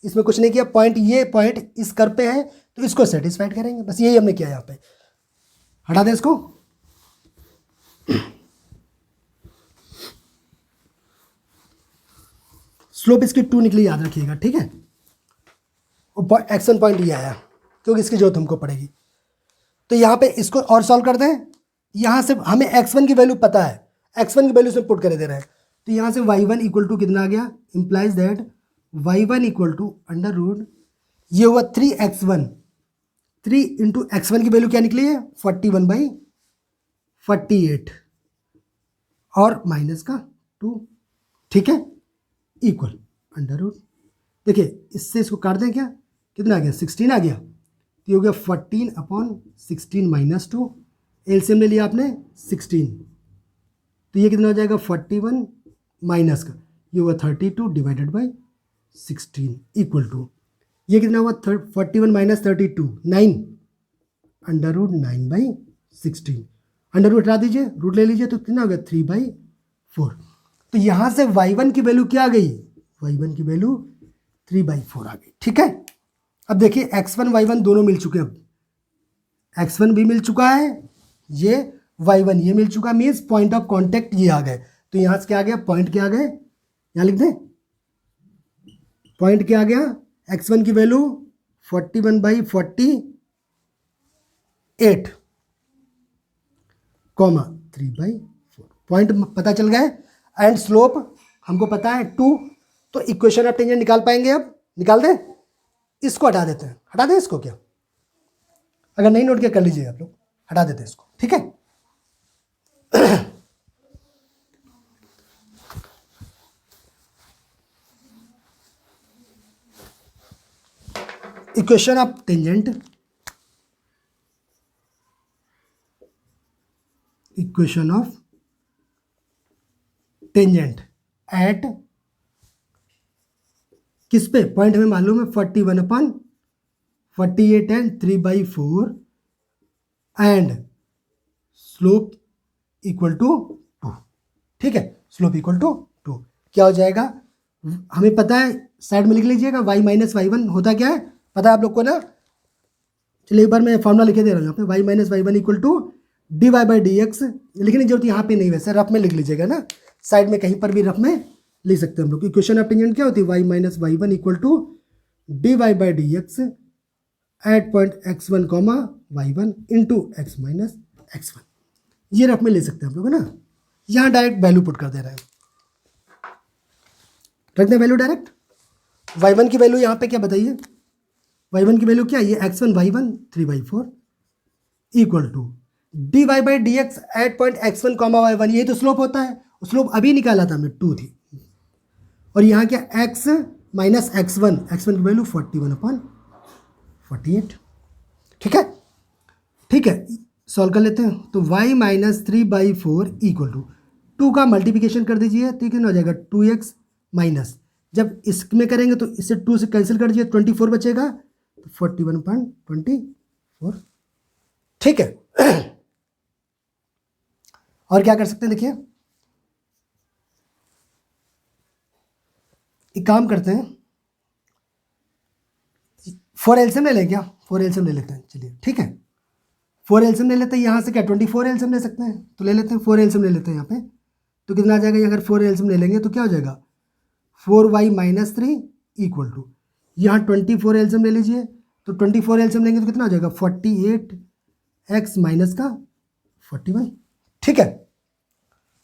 इसमें कुछ नहीं किया, ये पॉइंट इस कर्व पे है तो इसको सेटिस्फाइड करेंगे, बस यही हमने किया यहाँ पे, हटा दें इसको, स्लोप इसकी 2 निकली, याद रखिएगा, ठीक है। एक्शन पॉइंट ये आया क्योंकि इसकी जरूरत हमको पड़ेगी। तो यहाँ पे इसको और सॉल्व कर दें। यहाँ से हमें x1 की वैल्यू पता है, x1 की वैल्यू से पुट कर दे रहे हैं। तो यहाँ से y1 इक्वल टू कितना आ गया, implies that y1 equal to under root, ये हुआ 3x1, 3 इंटू x1 की वैल्यू क्या निकली है 41/48 और माइनस का 2, ठीक है, इक्वल अंडर रूट। देखिए इससे इसको काट दें, क्या कितना आ गया 16 आ गया, तो ये हो गया 14/16 माइनस 2, एलसीएम ले लिया आपने 16, तो ये कितना हो जाएगा 41 माइनस का, ये हुआ 32 डिवाइडेड बाई 16 इक्वल टू, ये कितना हुआ 41 minus 32 9, under root 9/16, under root हटा दीजिए, रूट ले लीजिए, तो कितना हो गया 3/4। तो यहाँ से y1 की वैल्यू क्या आ गई, y1 की वैल्यू 3/4 आ गई, ठीक है। अब देखिए x1 y1 दोनों मिल चुके हैं, अब x1 भी मिल चुका है, ये y1 ये मिल चुका, मीन्स पॉइंट ऑफ कॉन्टेक्ट ये आ गए। तो यहाँ से क्या आ गया, पॉइंट क्या आ गए, यहाँ लिख दें, पॉइंट क्या आ गया, x1 की वैल्यू 41/48 कॉमा 3/4, पॉइंट पता चल गए, एंड स्लोप हमको पता है 2। तो इक्वेशन ऑफ टेंजेंट निकाल पाएंगे, अब निकाल दें, इसको हटा देते हैं, हटा दें इसको, क्या अगर नहीं नोट किया कर लीजिए आप लोग, हटा देते हैं इसको, ठीक है। Equation of tangent, equation of tangent at किस पे, पॉइंट हमें मालूम है 41/48 and 3/4 and slope equal to 2, ठीक है, स्लोप इक्वल टू 2 क्या हो जाएगा, हमें पता है, साइड में लिख लीजिएगा, y माइनस y1 होता क्या है पता है आप लोग को ना, चलिए एक बार मैं फॉर्मूला लिखे दे रहा हूँ यहाँ पे, y minus y1 equal to dy/dx, लिखने की जरूरत यहाँ पे नहीं, वैसे रफ में लिख लीजिएगा ना, साइड में कहीं पर भी रफ में लिख सकते हैं हम लोग। इक्वेशन ऑफ टेंजेंट क्या होती है, y minus y1 equal to dy/dx at point x1 comma y1 into x minus x1, ये रफ में ले सकते हैं हम लोग ना। यहाँ डायरेक्ट वैल्यू पुट कर दे रहे हैं, रख दें वैल्यू डायरेक्ट, y1 की वैल्यू यहाँ पे क्या बताइए, y1 की वैल्यू क्या है, ये x1 y1 3/4 equal to dy/dx at point x1 comma y1, यही तो स्लोप होता है, स्लोप अभी निकाला था हमने 2 थी, और यहाँ क्या x माइनस x1 की वैल्यू 41/48, ठीक है, ठीक है, सॉल्व कर लेते हैं। तो y माइनस 3/4 इक्वल टू 2 का मल्टीप्लिकेशन कर दीजिए, तो कितना हो जाएगा 2x माइनस, जब इसमें करेंगे तो इससे 2 से कैंसिल कर दीजिए, 24 बचेगा, तो 41/24, ठीक है। और क्या कर सकते हैं, देखिए एक काम करते हैं, 4 एलसीएम ले लें क्या, 4 एलसीएम ले लेते हैं, चलिए ठीक है, 4 एलसीएम ले लेते हैं, यहाँ से क्या 24 एलसीएम ले सकते हैं, तो ले लेते हैं 4 एलसीएम ले लेते हैं यहाँ पे, तो कितना आ जाएगा, अगर 4 एलसीएम ले लेंगे तो क्या हो जाएगा 4y माइनस 3 इक्वल टू, यहाँ 24 एलसीएम ले लीजिए, तो 24 एलसीएम लेंगे तो कितना हो जाएगा 48x माइनस का 41, ठीक है,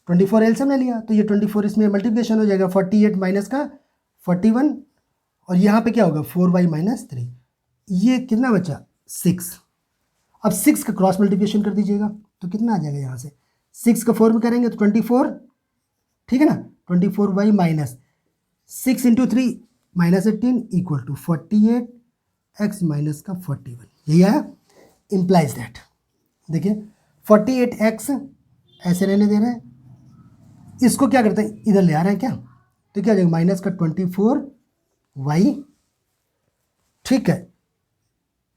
24 एलसीएम ले लिया, तो ये 24 इसमें मल्टीप्लिकेशन हो जाएगा, 48 माइनस का 41, और यहाँ पे क्या होगा 4y माइनस 3, ये कितना बचा 6, अब 6 का क्रॉस मल्टीप्लिकेशन कर दीजिएगा, तो कितना आ जाएगा, यहाँ से 6 का 4 में करेंगे तो 24, ठीक है ना, 24y minus 6 into 3 minus 18 equal to 48x minus का 41, यही आया, इम्प्लाइज दैट, देखिए 48x ऐसे रहने दे रहे हैं, इसको क्या करते हैं इधर ले आ रहे हैं क्या, तो क्या हो जाएगा माइनस का 24y, ठीक है,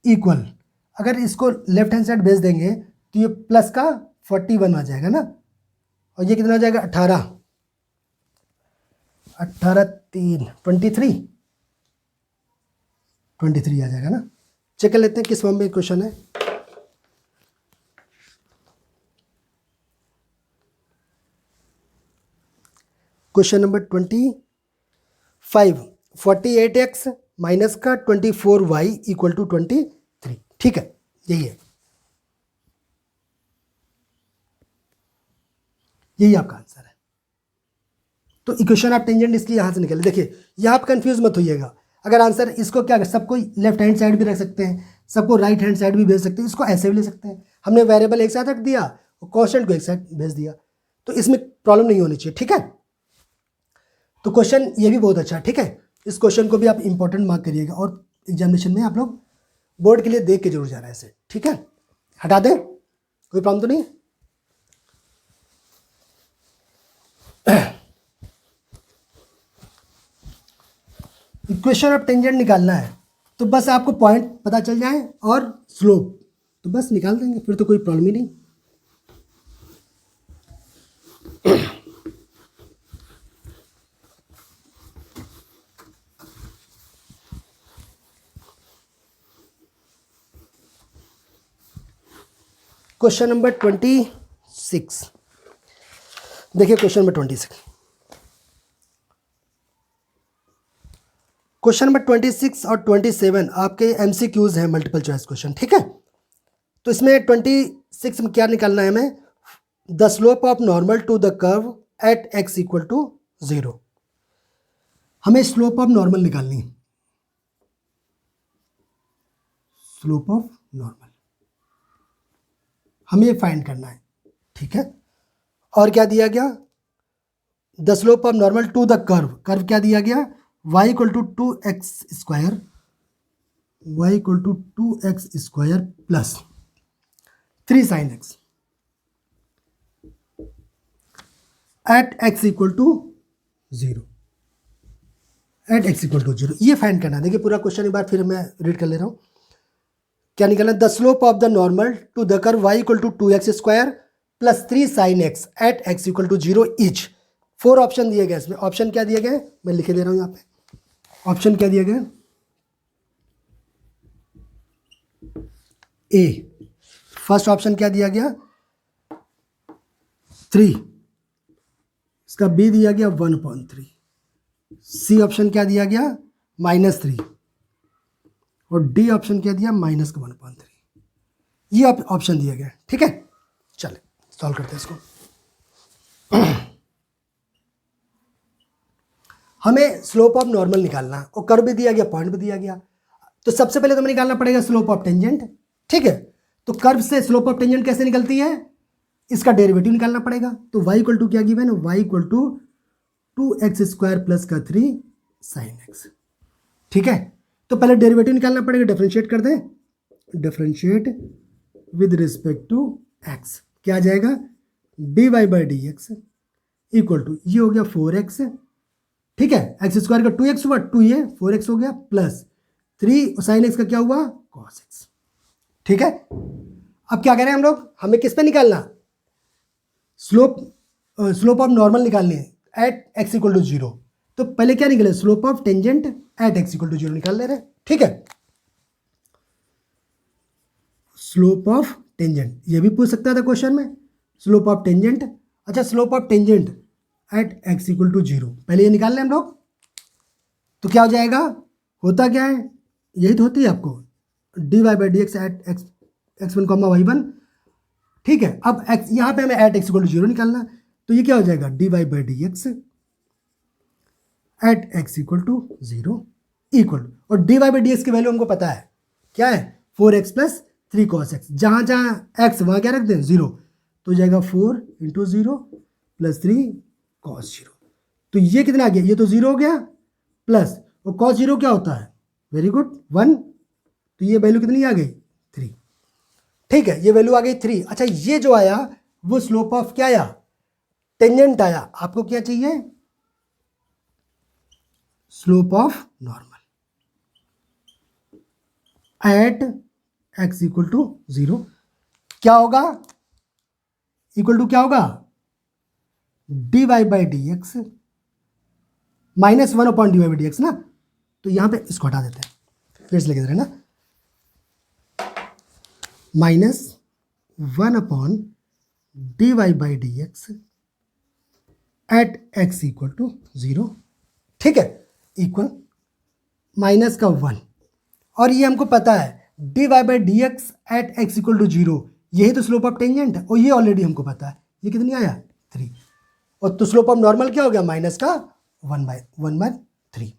इक्वल, अगर इसको लेफ्ट हैंड साइड भेज देंगे तो ये प्लस का 41 आ जाएगा ना, और ये कितना हो जाएगा 18 3 23 आ जाएगा ना। चेक कर लेते हैं किस फॉर्म में क्वेश्चन है, क्वेश्चन नंबर 25 5 48x माइनस का 24y इक्वल टू 23। ठीक है, यही है, यही आपका आंसर है। तो इक्वेशन ऑफ टेंजेंट इसकी यहाँ से निकले। देखिए यहाँ पे कंफ्यूज मत होइएगा। अगर आंसर इसको क्या, सबको लेफ्ट हैंड साइड भी रख सकते हैं, सबको राइट हैंड साइड भी भेज सकते हैं, इसको ऐसे भी ले सकते हैं। हमने वेरिएबल एक साथ रख दिया और कॉन्स्टेंट को एक साथ भेज दिया, तो इसमें प्रॉब्लम नहीं होनी चाहिए। ठीक है, तो क्वेश्चन ये भी बहुत अच्छा है। ठीक है, इस क्वेश्चन को भी आप इंपॉर्टेंट मार्क करिएगा और एग्जामिनेशन में आप लोग बोर्ड के लिए देख के जरूर जाना है इसे। ठीक है, हटा दें, कोई प्रॉब्लम तो नहीं। इक्वेशन ऑफ टेंजेंट निकालना है, तो बस आपको पॉइंट पता चल जाए और स्लोप, तो बस निकाल देंगे, फिर तो कोई प्रॉब्लम ही नहीं। क्वेश्चन नंबर 26, देखिए क्वेश्चन नंबर 26। क्वेश्चन नंबर 26 और 27 आपके एमसीक्यूज हैं, मल्टीपल चॉइस क्वेश्चन। ठीक है, तो इसमें 26 में क्या निकालना है हमें, the slope of normal to the curve at x equal to 0। हमें स्लोप ऑफ नॉर्मल निकालनी है, स्लोप ऑफ नॉर्मल हमें फाइंड करना है। ठीक है, और क्या दिया गया, the slope of normal to the curve, curve क्या दिया गया, y equal to 2x square, y equal to 2x square plus 3 sin x at x equal to 0, at x equal to 0, ये फाइंड करना है। देखिए पूरा क्वेश्चन एक बार फिर मैं रीड कर ले रहा हूँ। क्या निकालना है, the slope of the normal to the curve y equal to 2x square plus 3 sin x at x equal to 0 each. 4 option दिए गए इसमें। ऑप्शन क्या दिए गए, मैं लिखे दे रहा हूँ यहाँ पे। ऑप्शन क्या दिए गए, ए, फर्स्ट ऑप्शन क्या दिया गया 3, इसका बी दिया गया 1/3, सी ऑप्शन क्या दिया गया -3 और डी ऑप्शन क्या दिया -1/3। ये ऑप्शन दिया गया। ठीक है, चले सॉल्व करते हैं इसको। हमें स्लोप ऑफ नॉर्मल निकालना और कर्व भी दिया गया, पॉइंट भी दिया गया। तो सबसे पहले तो हमें निकालना पड़ेगा स्लोप ऑफ टेंजेंट। ठीक है, तो कर्व से स्लोप ऑफ टेंजेंट कैसे निकलती है, इसका डेरिवेटिव निकालना पड़ेगा। तो y इक्वल टू क्या गिवन है, y equal to 2x square plus का 3 sin x। ठीक है, तो पहले डेरिवेटिव निकालना पड़ेगा, डिफरेंशिएट कर दें, differentiate with respect to x, क्या आ जाएगा dy by D x equal to, ये हो गया 4x। ठीक है, एक्स स्क्वायर का 2x हुआ, 2 ये 4x हो गया प्लस 3 साइन एक्स का क्या हुआ cos x। ठीक है, अब क्या कह रहे हैं हम लोग, हमें किस पे निकालना, स्लोप ऑफ नॉर्मल निकालने है एट x इक्वल टू 0। तो पहले क्या निकले, slope of tangent at x equal to 0 निकाल ले रहे हैं। ठीक है, स्लोप ऑफ टेंजेंट, ये भी पूछ सकता था क्वेश्चन में, स्लोप ऑफ टेंजेंट। अच्छा, slope of tangent at x equal to 0, पहले ये निकाल लें हम लोग। तो क्या हो जाएगा, होता क्या है, यही तो होती है आपको dy by D x at x1 comma y1। ठीक है, अब x यहाँ पे हमें एट x इक्वल टू 0 निकालना, तो ये क्या हो जाएगा dy by D x at x equal to 0 equal, और dy बाई डी एक्स की वैल्यू हमको पता है क्या है 4x प्लस 3 cos x, जहाँ जहाँ x वहाँ क्या रख दें 0, तो जाएगा 4 इंटू 0 प्लस 3 cos 0। तो ये कितना आ गया, ये तो 0 हो गया प्लस, और cos 0 क्या होता है, वेरी गुड 1, तो ये वैल्यू कितनी आ गई 3। ठीक है, ये वैल्यू आ गई 3। अच्छा, ये जो आया वो स्लोप ऑफ क्या आया, टेंजेंट आया। आपको क्या चाहिए, slope of normal at x equal to 0 क्या होगा, इक्वल टू क्या होगा dy by D x -1 upon dy by D x ना। तो यहां पे इसको हटा देते हैं, फिर से लिख दे रहे हैं ना, -1 upon dy by D x at x equal to 0। ठीक है, इक्वल माइनस का 1, और ये हमको पता है dy by D x at x equal to 0, यही तो स्लोप ऑफ टेंजेंट है, और ये ऑलरेडी हमको पता है, ये कितनी आया 3, और तो स्लोप ऑफ नॉर्मल क्या हो गया माइनस का 1/3।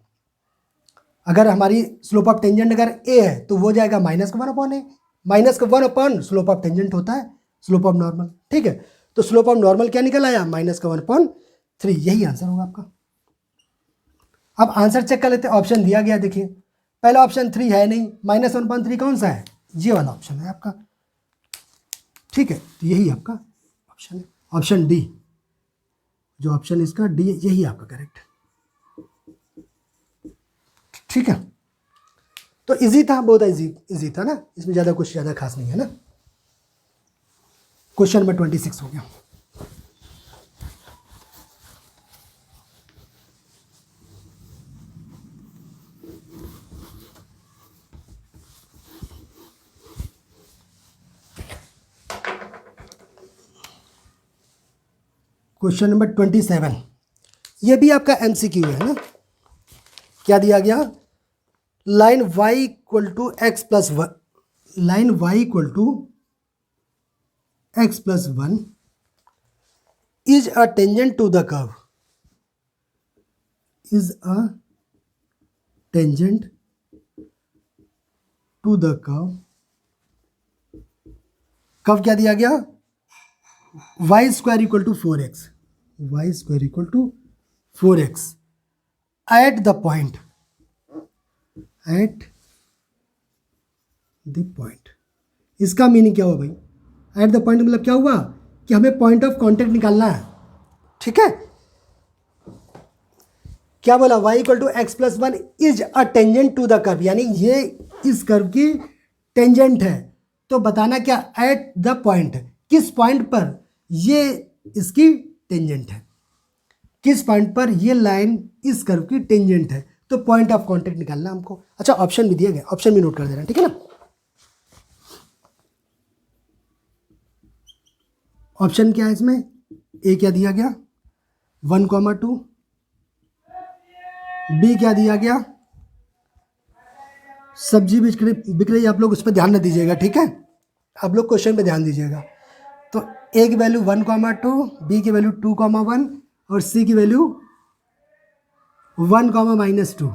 अगर हमारी स्लोप ऑफ टेंजेंट अगर a है तो वो जाएगा माइनस का 1/a, माइनस का 1 स्लोप ऑफ टेंजेंट होता है स्लोप ऑफ नॉर्मल, ठीक है। तो स्लोप ऑफ नॉर्मल क्या निकल आया माइनस का 1/3, यही आंसर होगा आपका। अब आंसर चेक कर लेते हैं, ऑप्शन दिया गया देखिए, पहला ऑप्शन 3 है नहीं, -1/3 कौन सा है, ये वाला ऑप्शन है आपका, ठीक है। तो यही आपका ऑप्शन है, ऑप्शन डी, जो ऑप्शन इसका डी, यही आपका करेक्ट है, ठीक है। तो इजी था, बहुत इजी था ना, इसमें ज़्यादा कुछ ज़्यादा खास नहीं है ना। क्वेश्चन नंबर 26 हो गया। क्वेश्चन नंबर 27, ये भी आपका MCQ है ना। क्या दिया गया, line y equal to x plus 1, line y equal to x plus 1 is a tangent to the curve, is a tangent to the curve, curve क्या दिया गया, y square equal to 4x, y square equal to 4x at the point, at the point. इसका meaning क्या हुआ भाई, eight the point मतलब क्या हुआ कि हमें पॉइंट ऑफ कॉन्टेक्ट निकालना है, ठीक है। क्या बोला, y equal to x plus 1 is a tangent to the curve, यानी ये इस कर्व की टेंजेंट है। तो बताना क्या, एट द पॉइंट, किस पॉइंट पर ये इसकी टेंजेंट है, किस पॉइंट पर ये लाइन इस कर्व की टेंजेंट है, तो पॉइंट ऑफ कॉन्टेक्ट निकालना हमको। अच्छा ऑप्शन भी दिया गया, ऑप्शन भी नोट कर देना, ठीक है ना। ऑप्शन क्या है इसमें, ए क्या दिया गया 1,2, बी क्या दिया गया, सब्जी बिक रही, आप लोग उस पर ध्यान न दीजिएगा, ठीक है, आप लोग क्वेश्चन पे ध्यान दीजिएगा। तो ए की वैल्यू 1,2, बी की वैल्यू 2,1 और सी की वैल्यू 1,-2,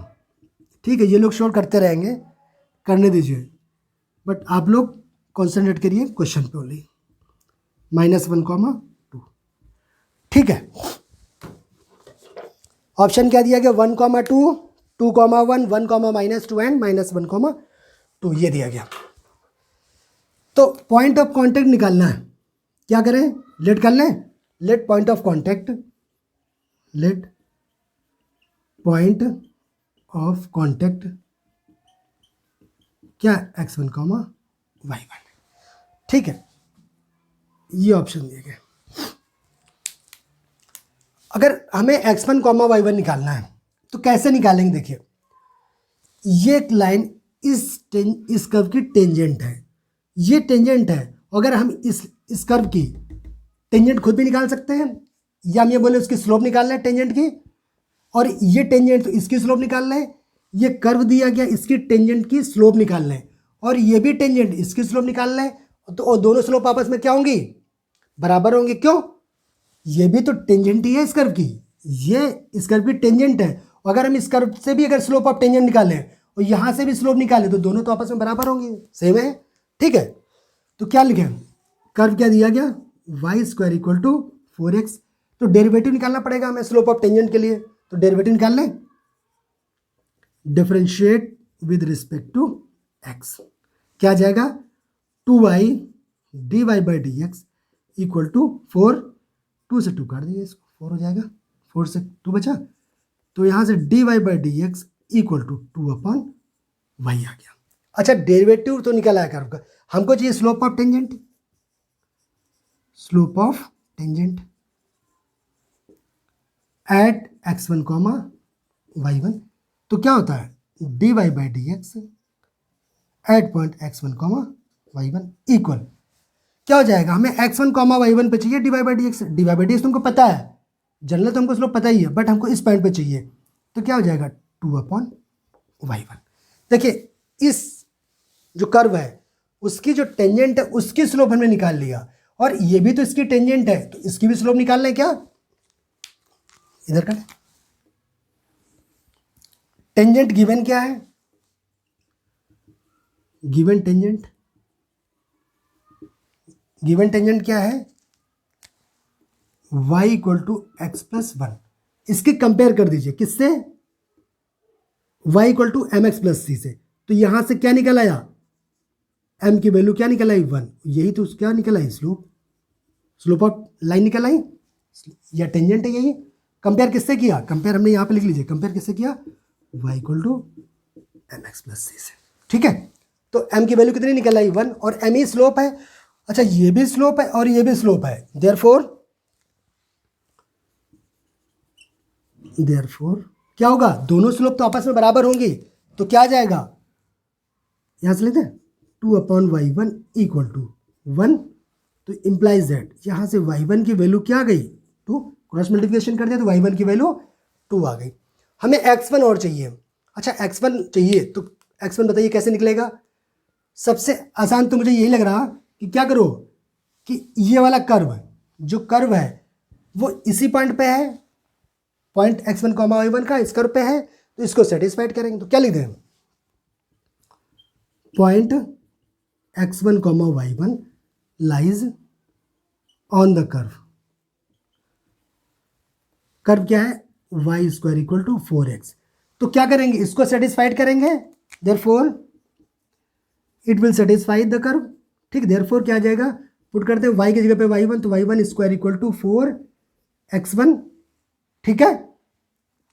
ठीक है। ये लोग शोर करते रहेंगे, करने दीजिए, बट आप लोग कॉन्सेंट्रेट करिए क्वेश्चन पे ओनली, -1,2, ठीक है। ऑप्शन क्या दिया गया 1,2, 2,1, 1,-2 एंड -1,2, ये दिया गया। तो पॉइंट ऑफ कॉन्टेक्ट निकालना है, क्या करें, लेट कर लें, let point of contact, let point of contact क्या x1, y1, ठीक है। ये ऑप्शन दिए गए। अगर हमें x1, y1 निकालना है तो कैसे निकालेंगे, देखिए ये एक लाइन इस कर्व की टेंजेंट है, ये टेंजेंट है। अगर हम इस कर्व की टेंजेंट खुद भी निकाल सकते हैं, या हम ये बोले उसकी स्लोप निकाल लें टेंजेंट की, और ये टेंजेंट तो इसकी स्लोप निकाल लें, ये कर्व दिया गया इसकी टेंजेंट की स्लोप निकाल लें, और ये भी टेंजेंट इसकी स्लोप निकाल लें, तो दोनों स्लोप आपस में क्या होंगी, बराबर होंगे। क्यों, ये भी तो टेंजेंट ही है इस कर्व की, ये इस कर्व की टेंजेंट है। अगर हम इस कर्व से भी अगर स्लोप ऑफ टेंजेंट निकालें और यहाँ से भी स्लोप निकालें तो दोनों तो आपस में बराबर होंगे, सेम है, ठीक है। तो क्या लिखें, कर्व क्या दिया गया y square equal to 4x, तो डेरिवेटिव निकालना पड़ेगा हमें स्लोप ऑफ टेंजेंट के लिए, तो डेरिवेटिव निकाल लें, differentiate with respect to x, क्या आ जाएगा 2y dy by D x equal to 4, 2 से 2 काट दीजिए इसको, 4 हो जाएगा, 4 से 2 बचा, तो यहाँ से dy by D x equal to 2/y आ गया। अच्छा डेरिवेटिव तो निकल आया कर्व का, हमको चाहिए slope of tangent, slope of tangent at x1, y1, तो क्या होता है dy by D x at point x1, y1 equal क्या हो जाएगा, हमें x1, y1 पे चाहिए dy बाई डी एक्स तुमको पता है, जनरल तो हमको स्लोप पता ही है, बट हमको इस पॉइंट पे चाहिए, तो क्या हो जाएगा 2/y1। देखिए इस जो कर्व है उसकी जो टेंजेंट है उसकी स्लोप हमने निकाल लिया, और ये भी तो इसकी टेंजेंट है तो इसकी भी स्लोप निकालना है क्या, इधर का टेंजेंट गिवन क्या है, गिवन टेंजेंट क्या है, y = x+1। इसके कंपेयर कर दीजिए किससे, y = mx+c से। तो यहां से क्या निकल आया, m की वैल्यू क्या निकल आई 1, यही तो क्या निकल आई, स्लोप ऑफ लाइन निकल आई, या टेंजेंट है यही। कंपेयर किससे किया, कंपेयर हमने यहां पे लिख लीजिए, कंपेयर किससे किया, y = mx+c से। ठीक है, तो m की वैल्यू कितनी निकल आई 1, और m ही स्लोप है। अच्छा ये भी स्लोप है और ये भी स्लोप है, देयरफॉर क्या होगा, दोनों स्लोप तो आपस में बराबर होंगी, तो क्या आ जाएगा, यहां से लेते हैं 2/y1 = 1। तो इंप्लाइज दैट यहां से y1 की वैल्यू क्या आ गई 2, क्रॉस मल्टीप्लिकेशन कर दिया तो y1 की वैल्यू 2 आ गई। हमें x1 और चाहिए। अच्छा x1 चाहिए तो x1 बताइए कैसे निकलेगा। सबसे आसान तो मुझे यही लग रहा कि क्या करो कि ये वाला कर्व, जो कर्व है वो इसी पॉइंट पे है, पॉइंट x1, y1 का इस कर्व पे है, तो इसको सेटिस्फाइड करेंगे। तो क्या लिख दें, point x1, y1 lies on the curve. Curve क्या है, y² = 4x। तो क्या करेंगे, इसको सेटिस्फाइड करेंगे, therefore it will satisfy the curve. ठीक, देयरफॉर क्या आ जाएगा, पुट करते हैं y की जगह पे y1, तो y1² = 4x1। ठीक है,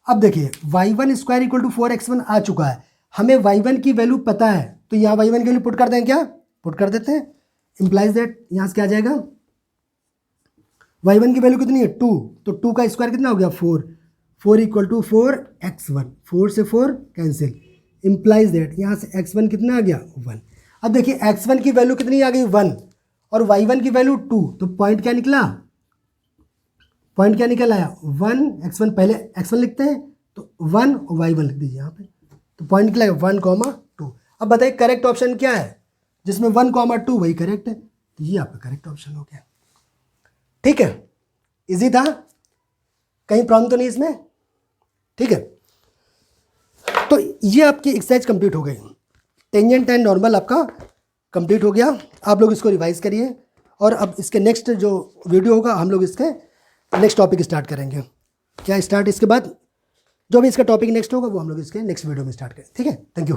अब देखिए y1² = 4x1 आ चुका है, हमें y1 की वैल्यू पता है, तो यहाँ y1 की वैल्यू पुट कर दें, क्या पुट कर देते हैं, इंप्लाइज दैट यहाँ से क्या आ जाएगा, y1 की वैल्यू कितनी है 2, तो 2 का स्क्वायर कितना हो गया 4, 4 = 4x1, 4 से 4 कैंसिल, इंप्लाइज दैट यहाँ से x1 कितना आ गया 1। अब देखिए x1 की वैल्यू कितनी आ गई 1 और y1 की वैल्यू 2, तो पॉइंट क्या निकला, पॉइंट क्या निकल आया 1, x1 पहले x1 लिखते हैं तो 1 और y1 लिख दीजिए यहाँ पे, तो पॉइंट निकला 1, 2। अब बताइए करेक्ट ऑप्शन क्या है, जिसमें 1, 2 वही करेक्ट है, तो ये आपका करेक्ट ऑप्शन हो गया। ठीक है, इजी था, कहीं प्रॉब्लम तो नहीं इसमें। ठीक है, तो ये आपकी एक्सरसाइज कंप्लीट हो गई, टेंजेंट एंड नॉर्मल आपका कंप्लीट हो गया। आप लोग इसको रिवाइज करिए, और अब इसके नेक्स्ट जो वीडियो होगा हम लोग इसके नेक्स्ट टॉपिक स्टार्ट करेंगे। क्या स्टार्ट, इसके बाद जो भी इसका टॉपिक नेक्स्ट होगा वो हम लोग इसके नेक्स्ट वीडियो में स्टार्ट करें। ठीक है, थैंक यू।